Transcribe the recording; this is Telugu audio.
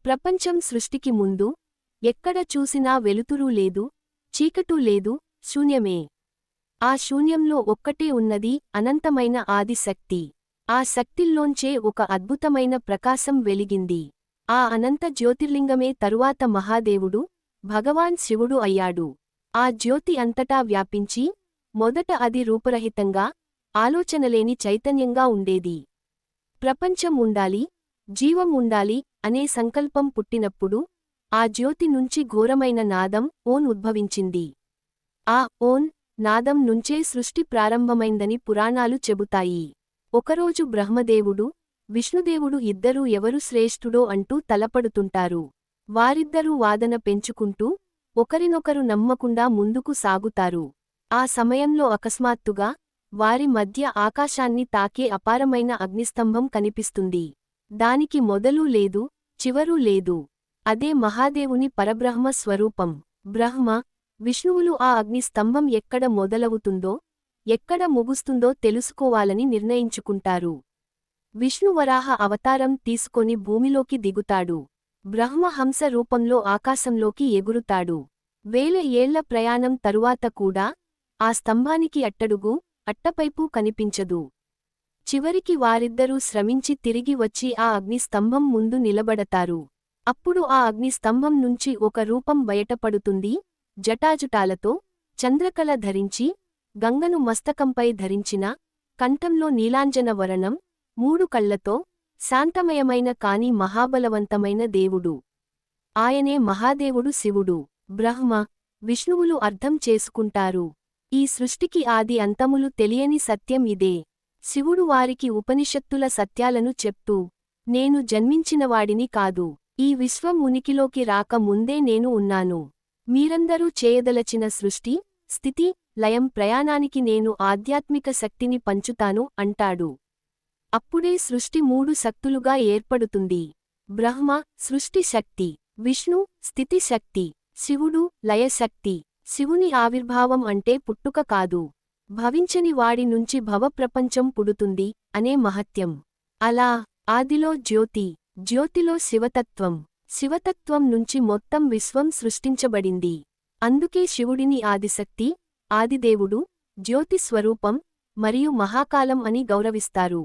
ప్రపంచం సృష్టికి ముందు ఎక్కడ చూసినా వెలుతురు లేదు, చీకటూ లేదు, శూన్యమే. ఆ శూన్యంలో ఒక్కటే ఉన్నది, అనంతమైన ఆది శక్తి. ఆ శక్తిల్లోంచే ఒక అద్భుతమైన ప్రకాశం వెలిగింది. ఆ అనంత జ్యోతిర్లింగమే తరువాత మహాదేవుడు, భగవాన్ శివుడు అయ్యాడు. ఆ జ్యోతి అంతటా వ్యాపించి, మొదట అది రూపరహితంగా, ఆలోచనలేని చైతన్యంగా ఉండేది. ప్రపంచం ఉండాలి, జీవం ఉండాలి అనే సంకల్పం పుట్టినప్పుడు ఆ జ్యోతి నుంచి ఘోరమైన నాదం ఓన్ ఉద్భవించింది. ఆ ఓన్ నాదం నుంచే సృష్టి ప్రారంభమైందని పురాణాలు చెబుతాయి. ఒకరోజు బ్రహ్మదేవుడు, విష్ణుదేవుడు ఇద్దరూ ఎవరు శ్రేష్ఠుడో అంటూ తలపడుతుంటారు. వారిద్దరూ వాదన పెంచుకుంటూ ఒకరినొకరు నమ్మకుండా ముందుకు సాగుతారు. ఆ సమయంలో అకస్మాత్తుగా వారి మధ్య ఆకాశాన్ని తాకే అపారమైన అగ్నిస్తంభం కనిపిస్తుంది. దానికి మొదలూ లేదు, చివరూ లేదు. అదే మహాదేవుని పరబ్రహ్మ స్వరూపం. బ్రహ్మ, విష్ణువులు ఆ అగ్ని స్తంభం ఎక్కడ మొదలవుతుందో, ఎక్కడ ముగుస్తుందో తెలుసుకోవాలని నిర్ణయించుకుంటారు. విష్ణు వరాహ అవతారం తీసుకొని భూమిలోకి దిగుతాడు. బ్రహ్మ హంస రూపంలో ఆకాశంలోకి ఎగురుతాడు. వేల ఏళ్ల ప్రయాణం తరువాత కూడా ఆ స్తంభానికి అట్టడుగు, అట్టపైపు కనిపించదు. చివరికి వారిద్దరూ శ్రమించి తిరిగి వచ్చి ఆ అగ్ని స్తంభం ముందు నిలబడతారు. అప్పుడు ఆ అగ్ని స్తంభం నుంచి ఒక రూపం బయటపడుతుంది. జటాజుటాలతో, చంద్రకళ ధరించి, గంగను మస్తకంపై ధరించిన, కంఠంలో నీలాంజన వరణం, 3 కళ్లతో, శాంతమయమైన కాని మహాబలవంతమైన దేవుడు. ఆయనే మహాదేవుడు శివుడు. బ్రహ్మ, విష్ణువులు అర్థం చేసుకుంటారు. ఈ సృష్టికి ఆది అంతములు తెలియని సత్యం ఇదే. శివుడు వారికి ఉపనిషత్తుల సత్యాలను చెప్తూ, నేను జన్మించినవాడిని కాదు. ఈ విశ్వం ఉనికిలోకి రాక ముందే నేను ఉన్నాను. మీరందరూ చేయదలచిన సృష్టి, స్థితి, లయం ప్రయాణానికి నేను ఆధ్యాత్మిక శక్తిని పంచుతాను అంటాడు. అప్పుడే సృష్టి 3 శక్తులుగా ఏర్పడుతుంది. బ్రహ్మ, సృష్టి శక్తి. విష్ణు, స్థితి శక్తి. శివుడు, లయశక్తి. శివుని ఆవిర్భావం అంటే పుట్టుక కాదు, భవించని వాడి నుంచి భవప్రపంచం పుడుతుంది అనే మహత్యం. అలా ఆదిలో జ్యోతి, జ్యోతిలో శివతత్వం, శివతత్వం నుంచి మొత్తం విశ్వం సృష్టించబడింది. అందుకే శివుడిని ఆదిశక్తి, ఆదిదేవుడు, జ్యోతి స్వరూపం మరియు మహాకాలం అని గౌరవిస్తారు.